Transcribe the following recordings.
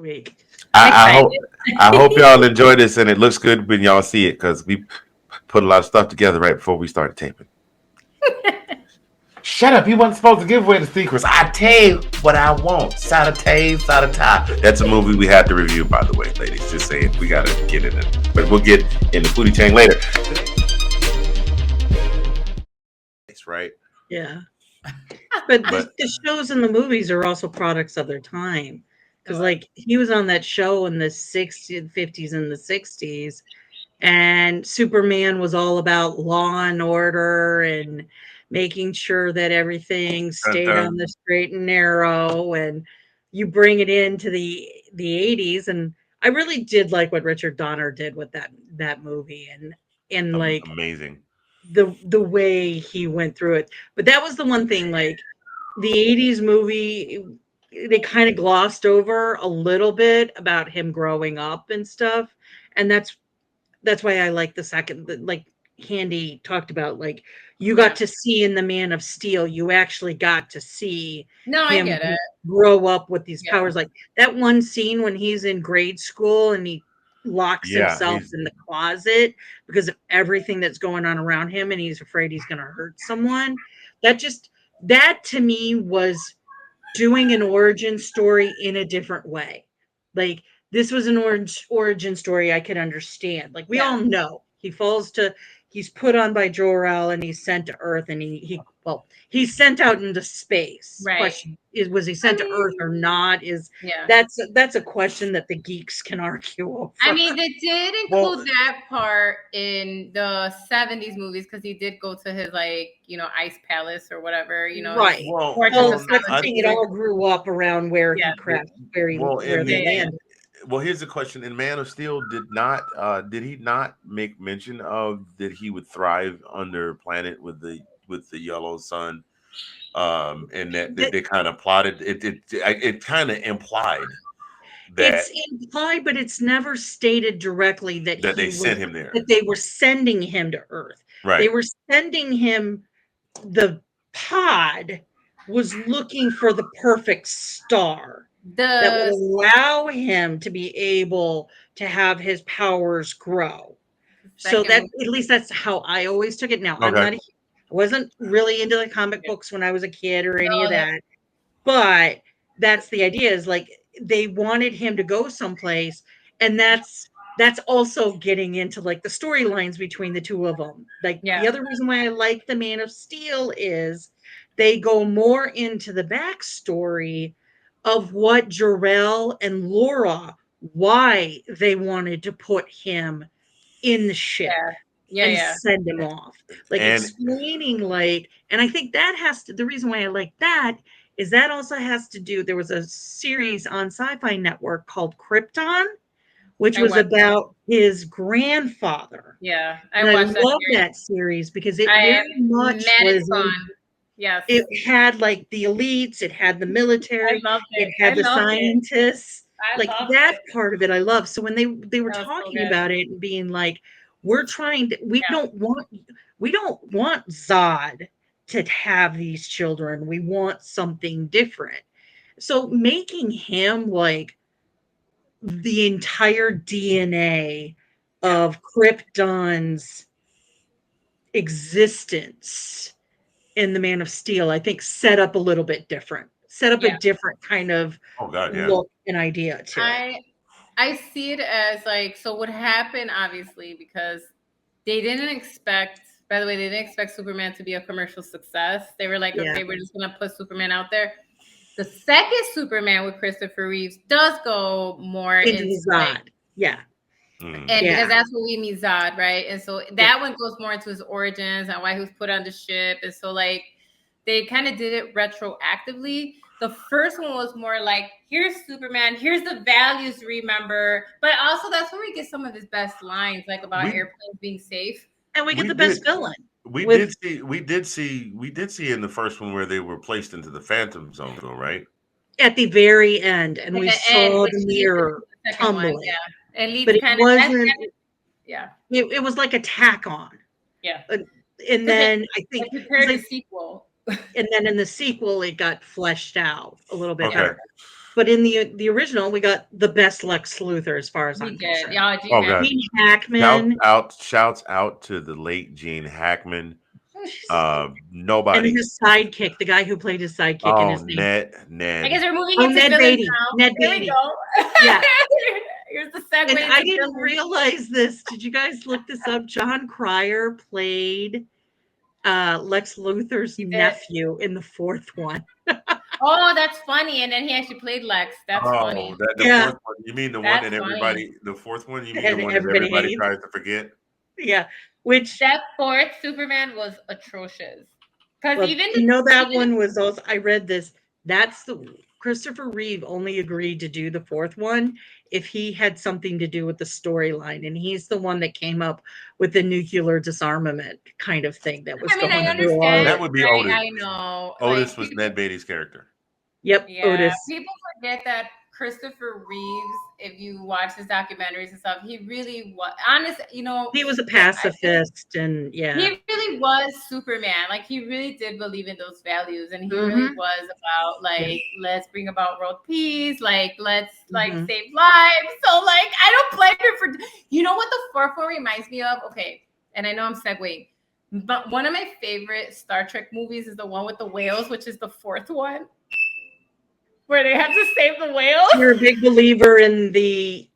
week. I Excited. hope y'all enjoy this and it looks good when y'all see it because we put a lot of stuff together right before we started taping. Shut up! You wasn't supposed to give away the secrets. I tell you what I want. Saute, Saute. That's a movie we have to review, by the way, ladies. Just saying, we gotta get in it, but we'll get in the foodie chain later. Right? Yeah. But But the shows and the movies are also products of their time. Because, like, he was on that show in the 60s, 50s, and the 60s, and Superman was all about law and order and making sure that everything dun, stayed on dun. the straight and narrow. And you bring it into the 80s, and I really did like what Richard Donner did with that movie, and like Amazing. the way he went through it. But that was the one thing, like the 80s movie, they kind of glossed over a little bit about him growing up and stuff. And that's why I like the second, like Handy talked about, like you got Yeah. to see in the Man of Steel, you actually got to see No, I him get it. grow up with these Yeah. powers. Like that one scene when he's in grade school and he locks Yeah, himself he's in the closet because of everything that's going on around him and he's afraid he's going to hurt someone. That just, that to me was doing an origin story in a different way. Like this was an origin story I could understand. Like we Yeah. all know he's put on by Jor-El and he's sent to Earth and he's sent out into space. Right. Question is, was he I sent to Earth or mean, not? Is yeah. that's a question that the geeks can argue I over. mean, they did well, include that part in the 70s movies because he did go to his, like, ice palace or whatever, his Right. fortress Well, of that's the I thing. It solitude. all grew up around where Yeah. he crashed, where in Yeah. they Yeah. landed. well, here's the question: in Man of Steel, did he not make mention of that he would thrive under a planet with the yellow sun? And that Th- they kind of plotted it kind of implied that It's implied, but it's never stated directly that they sent him there. that they were sending him to Earth. They Right. were sending him, the pod was looking for the perfect star that would The allow him to be able to have his powers grow. So second that, movie. at least that's how I always took it. Now, Okay. I wasn't really into the comic books when I was a kid or any of No, that's that, but that's the idea, is like they wanted him to go someplace, and that's also getting into like the storylines between the two of them. Like yeah. the other reason why I like the Man of Steel is they go more into the backstory of what Jarrell and Laura, why they wanted to put him in the ship Yeah. Yeah. and Yeah. send him off, like And explaining, like, and I think that has to, the reason why I like that is that also has to do, there was a series on Sci-Fi Network called Krypton, which I was watched that. about his grandfather. Yeah. I And I watched that love series. that series because it I very much Mad is was fun. in, Yes. it had like the elites, it had the I military, loved it it. I had the loved it. scientists. I Like loved that it. part of it I love. So when they were That was so talking good. about it and being like, we're trying to, Yeah. we don't want Zod to have these children. We want something different. So making him like the entire DNA Yeah. of Krypton's existence in the Man of Steel, I think set up a little bit different, set up a Yeah. different kind of oh god, yeah. look and idea to it. I I see it as like, so what happened obviously because they didn't expect, by the way, they didn't expect Superman to be a commercial success. They were like, Yeah. okay, we're just gonna put Superman out there. The second Superman with Christopher Reeves does go more Into into the like, Zod. Yeah. and Mhm. because Yeah. that's what we mean Zod, right? And so Yeah. that one goes more into his origins and why he was put on the ship. And so like they kind of did it retroactively. The first one was more like, here's Superman, here's the values to remember. But also that's where we get some of his best lines, like about We airplanes being safe. And we get we the did best villain we with, did see in the first one where they were placed into the Phantom Zone, though, right? at the very end, and At we the end, saw which the leads into mirror the second one. tumbling, Yeah. It leads but it kind of wasn't, yeah. it was like a tack on. Yeah. Uh, and Because then I it think, because prepared the sequel. and then in the sequel, it got fleshed out a little bit Yeah. Okay. better. But in the original, we got the best Lex Luthor, as far as We I'm did. concerned. Yeah, Oh Gene god. Gene Hackman. Hackman Shouts out to the late Gene Hackman. and Nobody. his sidekick, the guy who played his sidekick in Oh, his name. I guess Ned. we're moving Oh, into Ned villains Beatty. now. Ned There we Beatty. go. Yeah. Here's the And segue I into didn't villains. realize this. Did you guys look this up? John Cryer played Lex Luthor's He did. nephew in the fourth one. Oh, that's funny. And then he actually played Lex. That's Oh, funny. that the Yeah. fourth one. You mean the one That's that funny. everybody? The fourth one. You mean the And one that everybody everybody hates. tries to forget? Yeah. Which, That fourth Superman was atrocious. Because well, even you know, that even one was also, I read this. That's the Christopher Reeve only agreed to do the fourth one if he had something to do with the storyline. And he's the one that came up with the nuclear disarmament kind of thing that was I mean, I going through all understand. That of it. would be Otis. I know. Otis Like was people Ned Beatty's character. Yep. Yeah, Otis. people forget that Christopher Reeves, if you watch his documentaries and stuff, he really was honest, He was a I think pacifist, and yeah. he really was Superman. Like he really did believe in those values and he really Mhm. was about Yeah. like let's bring about world peace, like let's like Mhm. save lives. So like I don't blame him for what the fourth one reminds me of? Okay, and I know I'm segueing, but one of my favorite Star Trek movies is the one with the whales, which is the fourth one where they have to save the whales. You're a big believer in the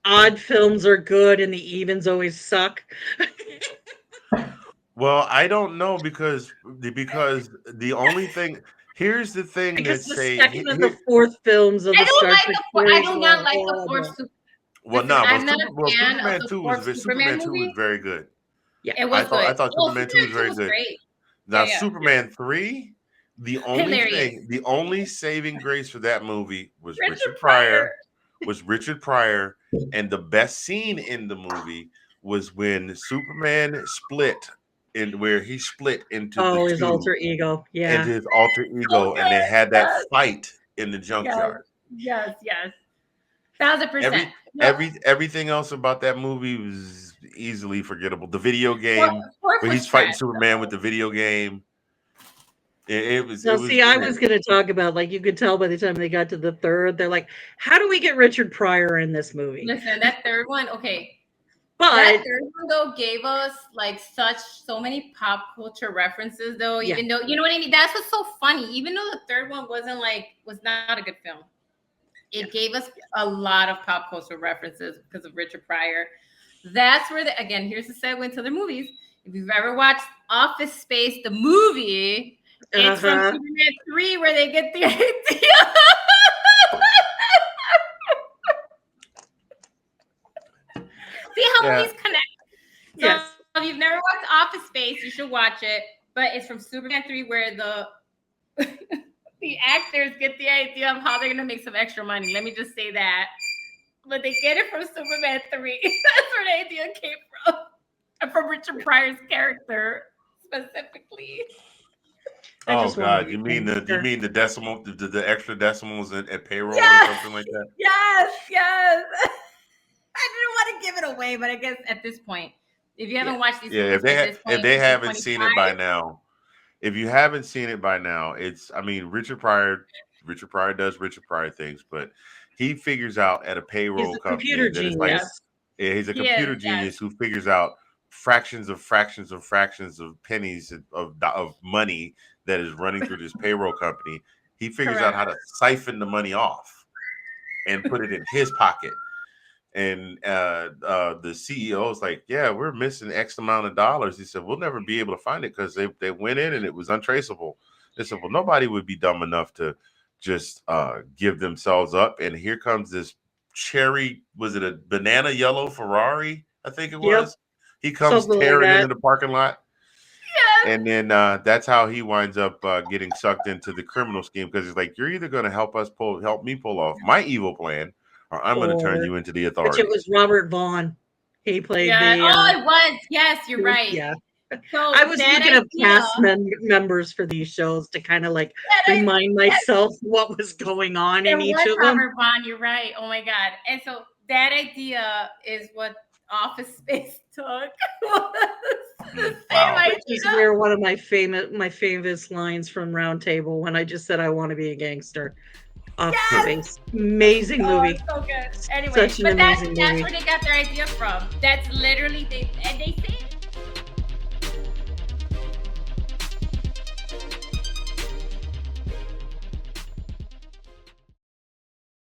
odd films are good and the evens always suck. Well, I don't know because the only thing here's the thing Because that the say second and the here. fourth films of I the don't Star like Trek I series do were not like the fourth. horrible. Well, Listen, no, I'm not a fan of Superman the two fourth Superman Superman two was movie. very good. Yeah. It was good. I thought Well, Superman 2 was Superman 2 very was good. great. Now Yeah. Superman 3, Hilarious. the only saving grace for that movie was Richard Pryor. Richard Pryor, and the best scene in the movie was when Superman split in where he split into the Oh, his two alter ego. and Yeah. his alter So ego, and they good. had that Yes. fight in the Yes. junkyard. Yes. 1,000%. No, Everything else about that movie was easily forgettable. The video fourth, game fourth where was he's fighting trash. Superman with the video game. Now, It was see, I man. was going to talk about, like, you could tell by the time they got to the third, they're like, how do we get Richard Pryor in this movie? Listen, that third one, okay. But That third one though gave us like so many pop culture references though, Yeah. even though you know what I mean. That's what's so funny. Even though the third one was not a good film, it gave us a lot of pop culture references because of Richard Pryor. That's where again, here's the segue into the movies. If you've ever watched Office Space, the movie, it's from Superman 3 where they get the idea. See how movies connect. So yes. if you've never watched Office Space, you should watch it. But it's from Superman 3 where the the actors get the idea of how they're gonna make some extra money. Let me just say that. But they get it from Superman 3. That's where the idea came from. And from Richard Pryor's character specifically. Oh God! You mean the decimal, the extra decimals at payroll or something like that? Yes. I didn't want to give it away, but I guess at this point, if you haven't watched these movies if they haven't seen it by now, if you haven't seen it by now, Richard Pryor does Richard Pryor things, but he figures out at a payroll company that is like he's a computer genius who figures out fractions of pennies of money that is running through this payroll company. He figures out how to siphon the money off and put it in his pocket. And the CEO is like, yeah, we're missing X amount of dollars. He said, we'll never be able to find it because they went in and it was untraceable. They said, well, nobody would be dumb enough to just give themselves up. And here comes this was it a banana yellow Ferrari? I think it was. He comes tearing into the parking lot. And then that's how he winds up getting sucked into the criminal scheme because he's like, you're either going to help me pull off my evil plan, or I'm going to turn you into the authorities. Which it was Robert Vaughn. He played the. it was. Yes, you're right. Yeah. So I was looking up cast members for these shows to kind of like remind myself what was going on in each of them. Robert Vaughn, you're right. Oh my God. And so that idea is what Office Space took. Wow. Which is where one of my famous lines from Roundtable when I just said I want to be a gangster. Office Space. Amazing movie. So good. Anyway, Such an but amazing that's movie. where they got their idea from. That's literally and they say